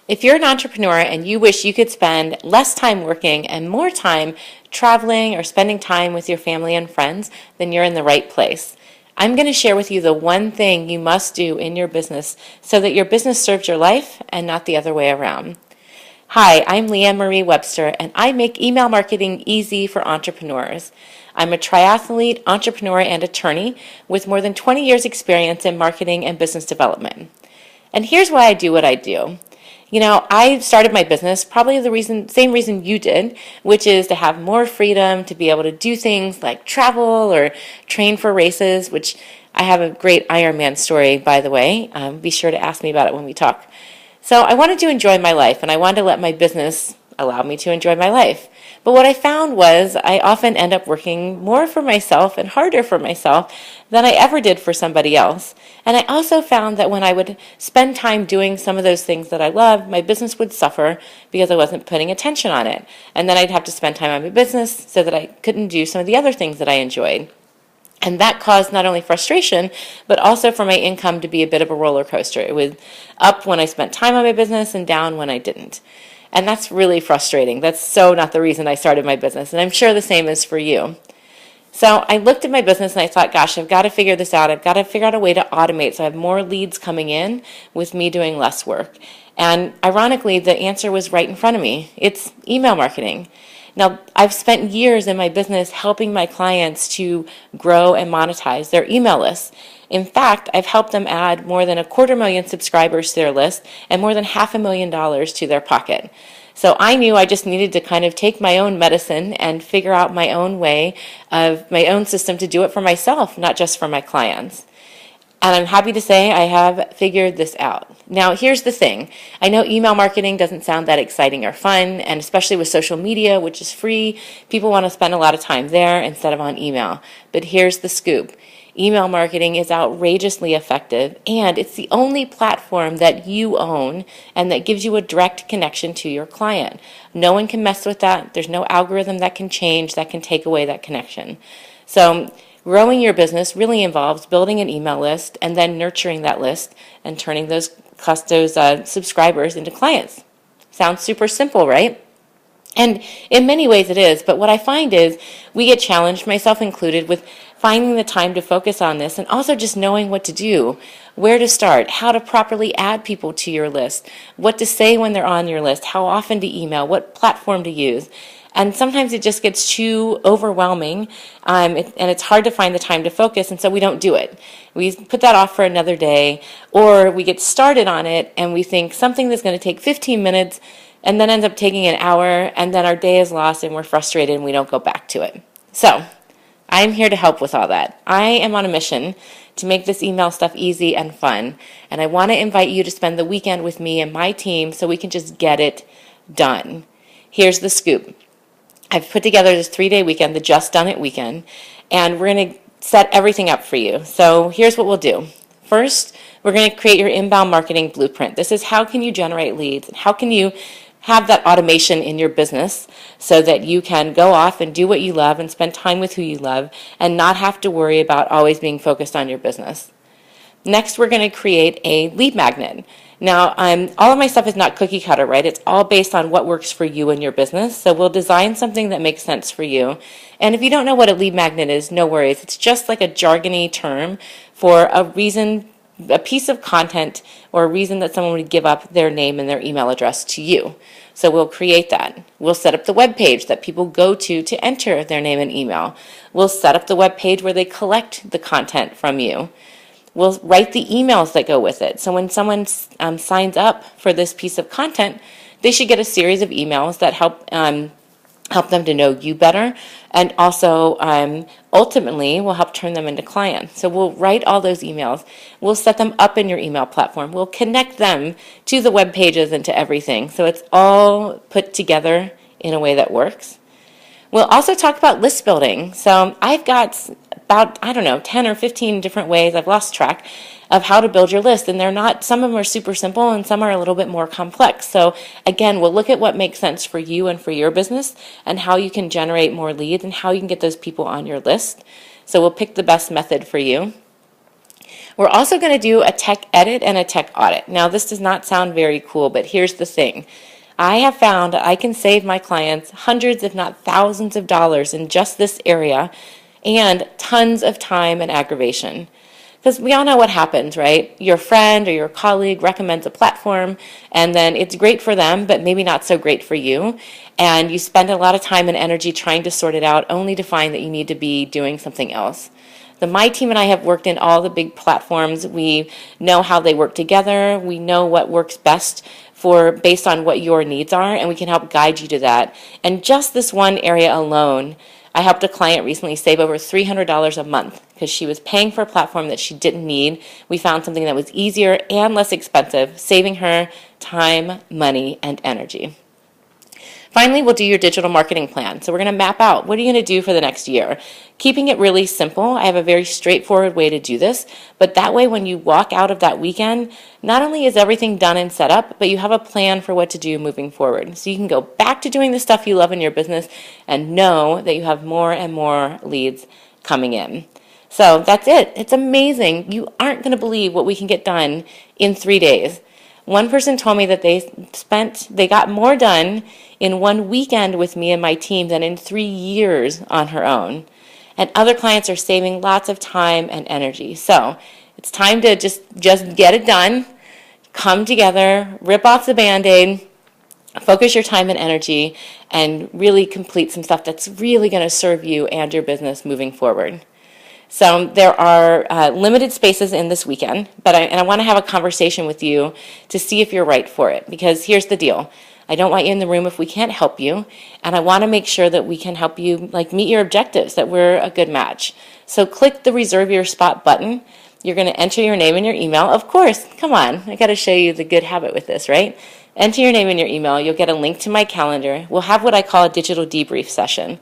If you're an entrepreneur and you wish you could spend less time working and more time traveling or spending time with your family and friends, then you're in the right place. I'm going to share with you the one thing you must do in your business so that your business serves your life and not the other way around. Hi, I'm Leanne Marie Webster, and I make email marketing easy for entrepreneurs. I'm a triathlete, entrepreneur, and attorney with more than 20 years experience in marketing and business development. And here's why I do what I do. I started my business probably same reason you did, which is to have more freedom, to be able to do things like travel or train for races, which I have a great Ironman story, by the way. Be sure to ask me about it when we talk. So I wanted to enjoy my life, and I wanted to let my business allow me to enjoy my life. But what I found was I often end up working more for myself and harder for myself than I ever did for somebody else. And I also found that when I would spend time doing some of those things that I loved, my business would suffer because I wasn't putting attention on it. And then I'd have to spend time on my business so that I couldn't do some of the other things that I enjoyed. And that caused not only frustration, but also for my income to be a bit of a roller coaster. It was up when I spent time on my business and down when I didn't. And that's really frustrating. That's so not the reason I started my business. And I'm sure the same is for you. So I looked at my business and I thought, gosh, I've got to figure this out. I've got to figure out a way to automate so I have more leads coming in with me doing less work. And ironically, the answer was right in front of me. It's email marketing. Now, I've spent years in my business helping my clients to grow and monetize their email lists. In fact, I've helped them add more than 250,000 subscribers to their list and more than $500,000 to their pocket. So I knew I just needed to kind of take my own medicine and figure out my own way of my own system to do it for myself, not just for my clients. And I'm happy to say I have figured this out. Now, here's the thing. I know email marketing doesn't sound that exciting or fun, and especially with social media, which is free, people want to spend a lot of time there instead of on email. But here's the scoop. Email marketing is outrageously effective, and it's the only platform that you own and that gives you a direct connection to your client. No one can mess with that. There's no algorithm that can change, that can take away that connection. So growing your business really involves building an email list and then nurturing that list and turning those subscribers into clients. Sounds super simple, right? And in many ways it is, but what I find is we get challenged, myself included, with finding the time to focus on this and also just knowing what to do, where to start, how to properly add people to your list, what to say when they're on your list, how often to email, what platform to use. And sometimes it just gets too overwhelming, and it's hard to find the time to focus, and so we don't do it. We put that off for another day, or we get started on it, and we think something that's going to take 15 minutes and then ends up taking an hour, and then our day is lost, and we're frustrated, and we don't go back to it. So I'm here to help with all that. I am on a mission to make this email stuff easy and fun, and I want to invite you to spend the weekend with me and my team so we can just get it done. Here's the scoop. I've put together this 3-day weekend, the Just Done It weekend, and we're going to set everything up for you. So here's what we'll do. First, we're going to create your inbound marketing blueprint. This is how can you generate leads, and how can you have that automation in your business so that you can go off and do what you love and spend time with who you love and not have to worry about always being focused on your business. Next, we're going to create a lead magnet. Now, all of my stuff is not cookie cutter, right? It's all based on what works for you and your business. So we'll design something that makes sense for you. And if you don't know what a lead magnet is, no worries. It's just like a jargony term for a reason, a piece of content or a reason that someone would give up their name and their email address to you. So we'll create that. We'll set up the web page that people go to enter their name and email. We'll set up the web page where they collect the content from you. We'll write the emails that go with it. So when someone signs up for this piece of content, they should get a series of emails that help them to know you better, and also ultimately will help turn them into clients. So we'll write all those emails. We'll set them up in your email platform. We'll connect them to the web pages and to everything. So it's all put together in a way that works. We'll also talk about list building. So I've got about, 10 or 15 different ways, I've lost track, of how to build your list. And they're not, some of them are super simple and some are a little bit more complex. So again, we'll look at what makes sense for you and for your business and how you can generate more leads and how you can get those people on your list. So we'll pick the best method for you. We're also going to do a tech edit and a tech audit. Now, this does not sound very cool, but here's the thing. I have found that I can save my clients hundreds, if not thousands of dollars in just this area and tons of time and aggravation. Because we all know what happens, right? Your friend or your colleague recommends a platform, and then it's great for them, but maybe not so great for you. And you spend a lot of time and energy trying to sort it out, only to find that you need to be doing something else. My team and I have worked in all the big platforms. We know how they work together. We know what works best based on what your needs are, and we can help guide you to that. And just this one area alone, I helped a client recently save over $300 a month because she was paying for a platform that she didn't need. We found something that was easier and less expensive, saving her time, money, and energy. Finally, we'll do your digital marketing plan. So we're going to map out what are you going to do for the next year. Keeping it really simple, I have a very straightforward way to do this, but that way when you walk out of that weekend, not only is everything done and set up, but you have a plan for what to do moving forward. So you can go back to doing the stuff you love in your business and know that you have more and more leads coming in. So that's it. It's amazing. You aren't going to believe what we can get done in 3 days. One person told me that they got more done in one weekend with me and my team than in 3 years on her own. And other clients are saving lots of time and energy. So it's time to just get it done, come together, rip off the Band-Aid, focus your time and energy, and really complete some stuff that's really going to serve you and your business moving forward. So there are limited spaces in this weekend, but I want to have a conversation with you to see if you're right for it. Because here's the deal. I don't want you in the room if we can't help you, and I want to make sure that we can help you meet your objectives, that we're a good match. So click the Reserve Your Spot button. You're going to enter your name and your email. Of course, come on, I got to show you the good habit with this, right? Enter your name and your email. You'll get a link to my calendar. We'll have what I call a digital debrief session.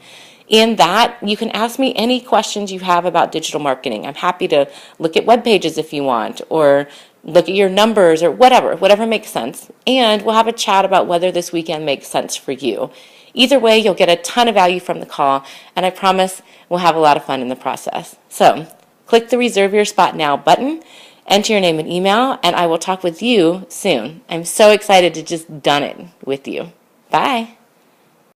In that, you can ask me any questions you have about digital marketing. I'm happy to look at web pages if you want, or look at your numbers, or whatever makes sense. And we'll have a chat about whether this weekend makes sense for you. Either way, you'll get a ton of value from the call, and I promise we'll have a lot of fun in the process. So click the Reserve Your Spot Now button, enter your name and email, and I will talk with you soon. I'm so excited to just done it with you. Bye.